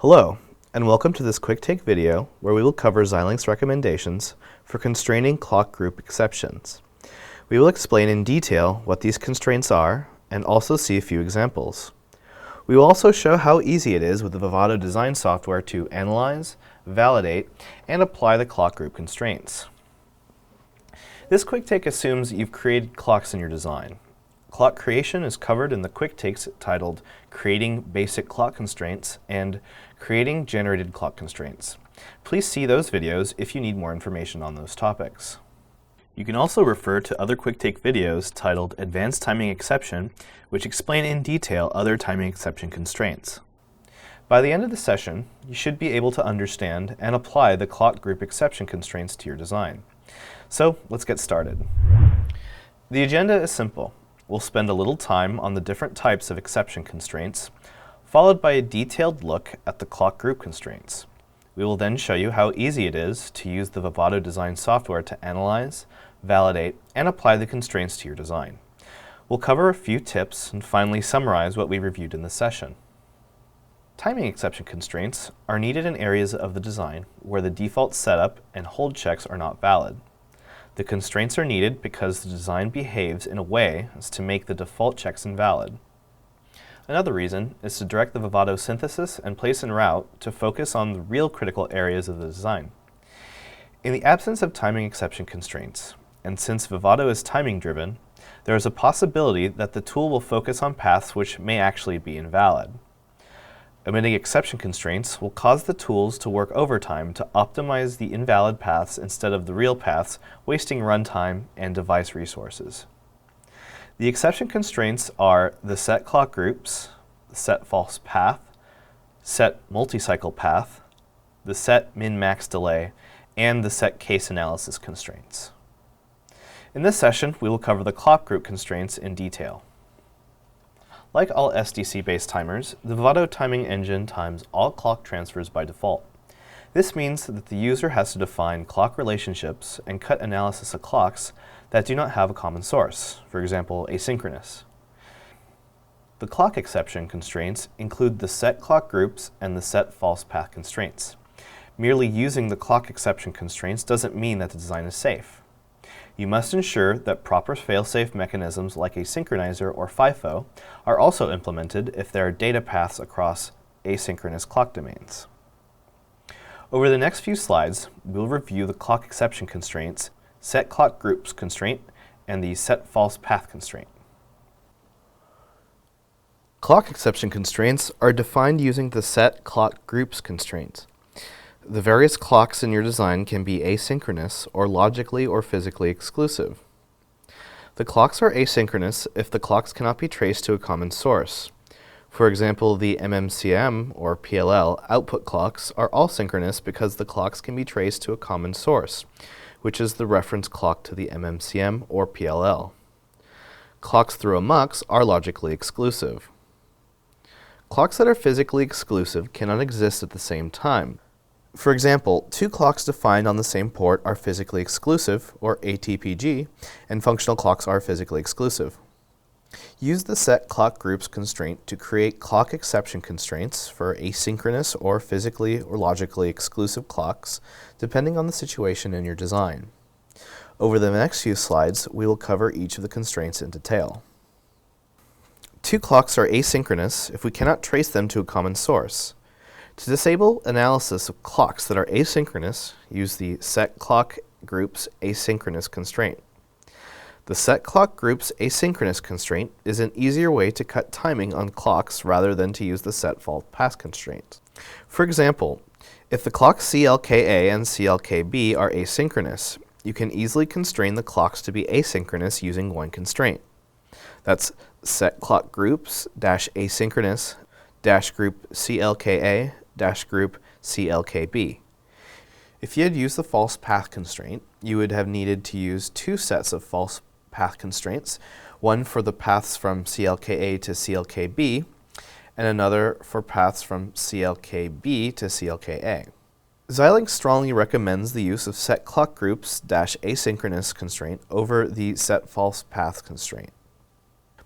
Hello, and welcome to this quick take video where we will cover Xilinx recommendations for constraining clock group exceptions. We will explain in detail what these constraints are and also see a few examples. We will also show how easy it is with the Vivado design software to analyze, validate, and apply the clock group constraints. This quick take assumes you've created clocks in your design. Clock creation is covered in the quick takes titled Creating Basic Clock Constraints and Creating Generated Clock Constraints. Please see those videos if you need more information on those topics. You can also refer to other quick take videos titled Advanced Timing Exception, which explain in detail other timing exception constraints. By the end of the session, you should be able to understand and apply the clock group exception constraints to your design. So let's get started. The agenda is simple. We'll spend a little time on the different types of exception constraints, followed by a detailed look at the clock group constraints. We will then show you how easy it is to use the Vivado design software to analyze, validate, and apply the constraints to your design. We'll cover a few tips and finally summarize what we reviewed in this session. Timing exception constraints are needed in areas of the design where the default setup and hold checks are not valid. The constraints are needed because the design behaves in a way as to make the default checks invalid. Another reason is to direct the Vivado synthesis and place and route to focus on the real critical areas of the design. In the absence of timing exception constraints, and since Vivado is timing driven, there is a possibility that the tool will focus on paths which may actually be invalid. Omitting exception constraints will cause the tools to work overtime to optimize the invalid paths instead of the real paths, wasting runtime and device resources. The exception constraints are the set clock groups, the set false path, set multi-cycle path, the set min-max delay, and the set case analysis constraints. In this session, we will cover the clock group constraints in detail. Like all SDC-based timers, the Vivado timing engine times all clock transfers by default. This means that the user has to define clock relationships and cut analysis of clocks that do not have a common source, for example, asynchronous. The clock exception constraints include the set clock groups and the set false path constraints. Merely using the clock exception constraints doesn't mean that the design is safe. You must ensure that proper fail-safe mechanisms like a synchronizer or FIFO are also implemented if there are data paths across asynchronous clock domains. Over the next few slides, we'll review the clock exception constraints, set clock groups constraint, and the set false path constraint. Clock exception constraints are defined using the set clock groups constraints. The various clocks in your design can be asynchronous or logically or physically exclusive. The clocks are asynchronous if the clocks cannot be traced to a common source. For example, the MMCM or PLL output clocks are all synchronous because the clocks can be traced to a common source, which is the reference clock to the MMCM or PLL. Clocks through a MUX are logically exclusive. Clocks that are physically exclusive cannot exist at the same time. For example, two clocks defined on the same port are physically exclusive, or ATPG, and functional clocks are physically exclusive. Use the set clock groups constraint to create clock exception constraints for asynchronous or physically or logically exclusive clocks, depending on the situation in your design. Over the next few slides, we will cover each of the constraints in detail. Two clocks are asynchronous if we cannot trace them to a common source. To disable analysis of clocks that are asynchronous, use the set clock groups asynchronous constraint. The set clock groups asynchronous constraint is an easier way to cut timing on clocks rather than to use the set false path constraint. For example, if the clocks CLKA and CLKB are asynchronous, you can easily constrain the clocks to be asynchronous using one constraint. That's set clock groups dash asynchronous dash group CLKA dash group CLKB. If you had used the false path constraint, you would have needed to use two sets of false path constraints, one for the paths from CLKA to CLKB, and another for paths from CLKB to CLKA. Xilinx strongly recommends the use of set clock groups dash asynchronous constraint over the set false path constraint.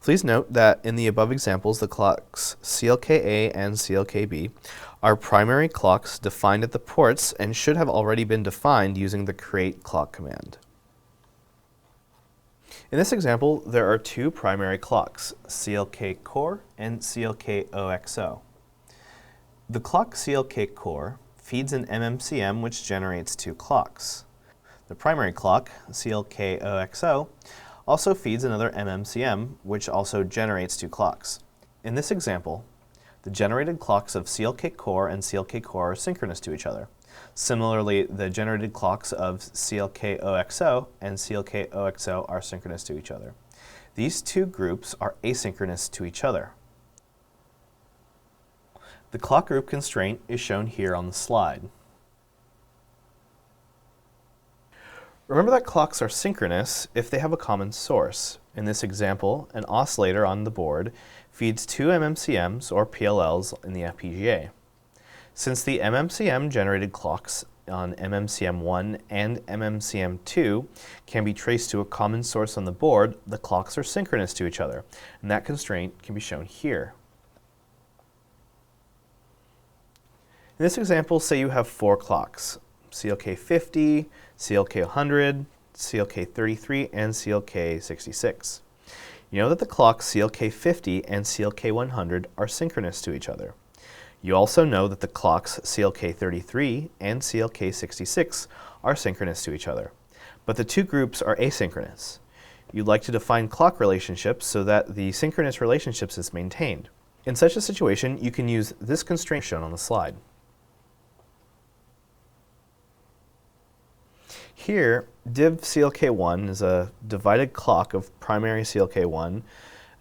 Please note that in the above examples, the clocks CLK-A and CLK-B are primary clocks defined at the ports and should have already been defined using the create clock command. In this example, there are two primary clocks, CLK core and CLK OXO. The clock CLK core feeds an MMCM which generates two clocks. The primary clock, CLK OXO, also feeds another MMCM which also generates two clocks. In this example, the generated clocks of CLK core and CLK core are synchronous to each other. Similarly, the generated clocks of CLK OXO and CLK OXO are synchronous to each other. These two groups are asynchronous to each other. The clock group constraint is shown here on the slide. Remember that clocks are synchronous if they have a common source. In this example, an oscillator on the board feeds two MMCMs or PLLs in the FPGA. Since the MMCM generated clocks on MMCM1 and MMCM2 can be traced to a common source on the board, the clocks are synchronous to each other, and that constraint can be shown here. In this example, say you have four clocks, CLK50, CLK100, CLK33, and CLK66. You know that the clocks CLK50 and CLK100 are synchronous to each other. You also know that the clocks CLK33 and CLK66 are synchronous to each other, but the two groups are asynchronous. You'd like to define clock relationships so that the synchronous relationships is maintained. In such a situation, you can use this constraint shown on the slide. Here, div CLK1 is a divided clock of primary CLK1,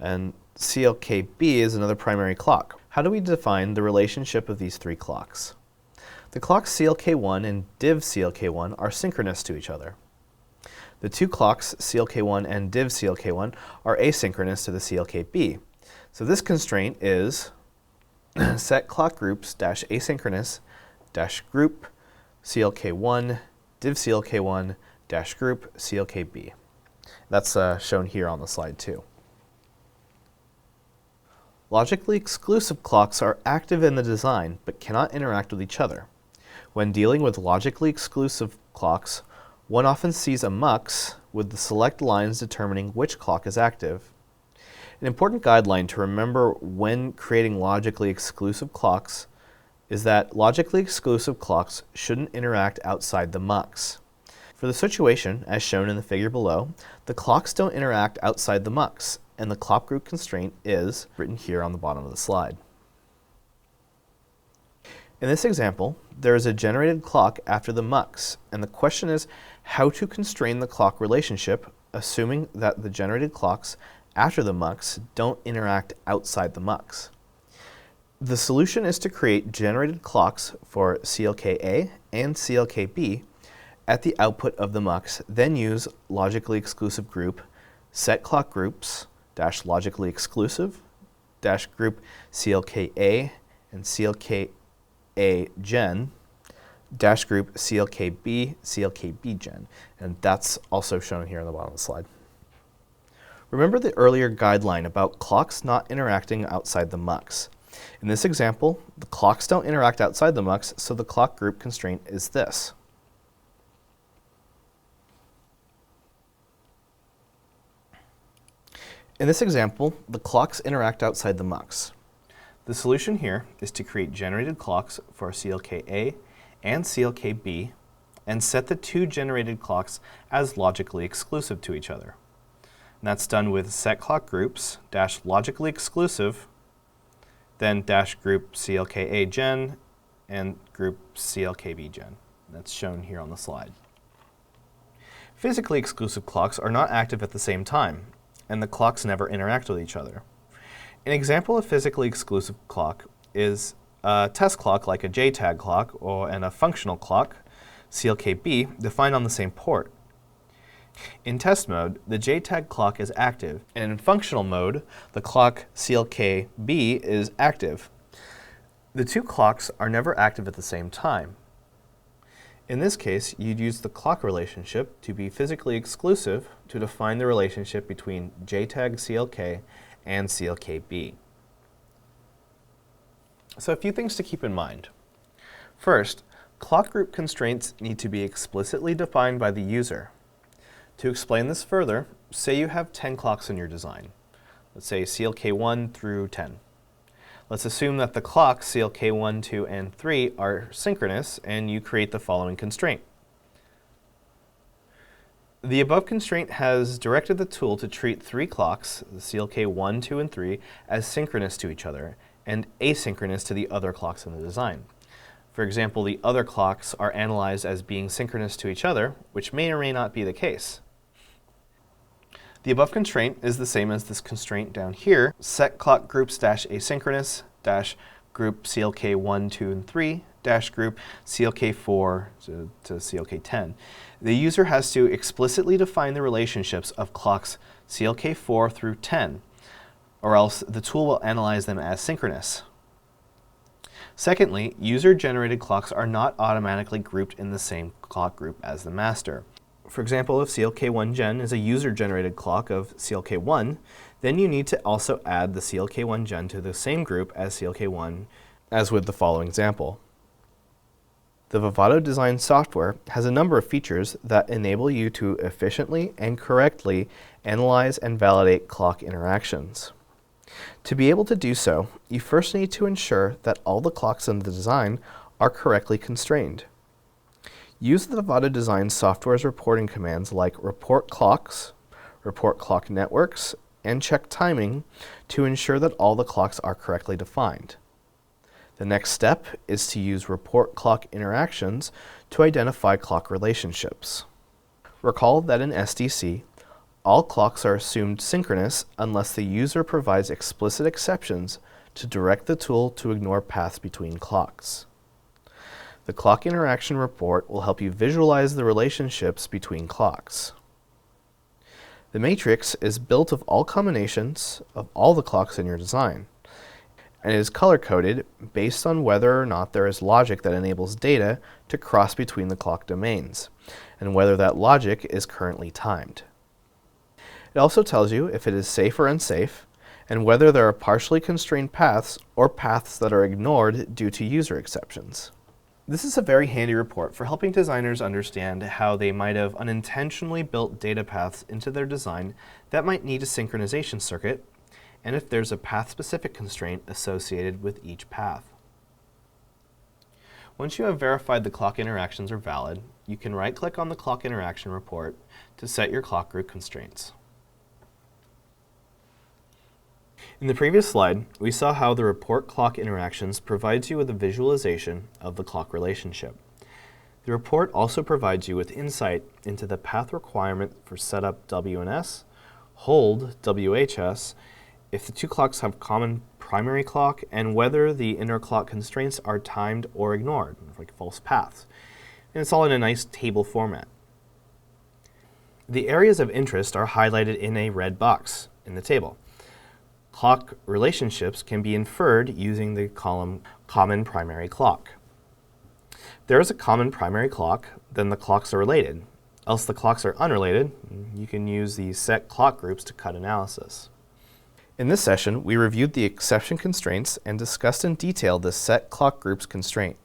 and CLK-B is another primary clock. How do we define the relationship of these three clocks? The clocks CLK1 and div CLK1 are synchronous to each other. The two clocks CLK1 and div CLK1 are asynchronous to the CLK-B. So this constraint is set clock groups dash asynchronous dash group CLK1 div CLK1 dash group CLK-B. That's shown here on the slide too. Logically exclusive clocks are active in the design but cannot interact with each other. When dealing with logically exclusive clocks, one often sees a mux with the select lines determining which clock is active. An important guideline to remember when creating logically exclusive clocks is that logically exclusive clocks shouldn't interact outside the mux. For the situation, as shown in the figure below, the clocks don't interact outside the mux, and the clock group constraint is written here on the bottom of the slide. In this example, there is a generated clock after the mux, and the question is how to constrain the clock relationship, assuming that the generated clocks after the mux don't interact outside the mux. The solution is to create generated clocks for CLK-A and CLK-B at the output of the mux, then use logically exclusive group set clock groups dash logically exclusive dash group CLK-A and CLK-A gen dash group CLK-B CLK-B gen, and that's also shown here on the bottom of the slide. Remember the earlier guideline about clocks not interacting outside the mux. In this example, the clocks don't interact outside the mux, so the clock group constraint is this. In this example, the clocks interact outside the mux. The solution here is to create generated clocks for CLK-A and CLK-B and set the two generated clocks as logically exclusive to each other. And that's done with set clock groups dash logically exclusive, then dash group CLK-A gen and group CLK-B gen. That's shown here on the slide. Physically exclusive clocks are not active at the same time, and the clocks never interact with each other. An example of physically exclusive clock is a test clock like a JTAG clock and a functional clock, CLK-B, defined on the same port. In test mode, the JTAG clock is active, and in functional mode, the clock CLK-B is active. The two clocks are never active at the same time. In this case, you'd use the clock relationship to be physically exclusive to define the relationship between JTAG CLK and CLKB. So a few things to keep in mind. First, clock group constraints need to be explicitly defined by the user. To explain this further, say you have 10 clocks in your design. Let's say CLK1 through 10. Let's assume that the clocks CLK1, 2, and 3 are synchronous, and you create the following constraint. The above constraint has directed the tool to treat 3 clocks, the CLK1, 2, and 3, as synchronous to each other, and asynchronous to the other clocks in the design. For example, the other clocks are analyzed as being synchronous to each other, which may or may not be the case. The above constraint is the same as this constraint down here, set clock groups -asynchronous group CLK1, 2, and 3 group CLK4 to CLK10. The user has to explicitly define the relationships of clocks CLK4 through 10, or else the tool will analyze them as synchronous. Secondly, user-generated clocks are not automatically grouped in the same clock group as the master. For example, if CLK1 gen is a user-generated clock of CLK1, then you need to also add the CLK1 gen to the same group as CLK1, as with the following example. The Vivado design software has a number of features that enable you to efficiently and correctly analyze and validate clock interactions. To be able to do so, you first need to ensure that all the clocks in the design are correctly constrained. Use the Vivado design software's reporting commands like report clocks, report clock networks, and check timing to ensure that all the clocks are correctly defined. The next step is to use report clock interactions to identify clock relationships. Recall that in SDC, all clocks are assumed synchronous unless the user provides explicit exceptions to direct the tool to ignore paths between clocks. The clock interaction report will help you visualize the relationships between clocks. The matrix is built of all combinations of all the clocks in your design, and is color-coded based on whether or not there is logic that enables data to cross between the clock domains, and whether that logic is currently timed. It also tells you if it is safe or unsafe, and whether there are partially constrained paths or paths that are ignored due to user exceptions. This is a very handy report for helping designers understand how they might have unintentionally built data paths into their design that might need a synchronization circuit, and if there's a path-specific constraint associated with each path. Once you have verified the clock interactions are valid, you can right-click on the clock interaction report to set your clock group constraints. In the previous slide, we saw how the report clock interactions provides you with a visualization of the clock relationship. The report also provides you with insight into the path requirement for setup WNS, hold WHS, if the two clocks have common primary clock, and whether the interclock constraints are timed or ignored, like false paths. And it's all in a nice table format. The areas of interest are highlighted in a red box in the table. Clock relationships can be inferred using the column common primary clock. If there is a common primary clock, then the clocks are related. Else the clocks are unrelated. You can use the set clock groups to cut analysis. In this session, we reviewed the exception constraints and discussed in detail the set clock groups constraint.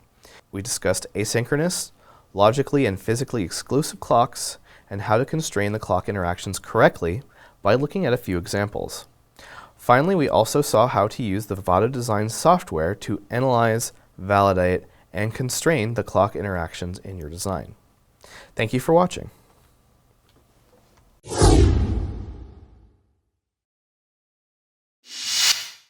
We discussed asynchronous, logically and physically exclusive clocks, and how to constrain the clock interactions correctly by looking at a few examples. Finally, we also saw how to use the Vivado design software to analyze, validate, and constrain the clock interactions in your design. Thank you for watching.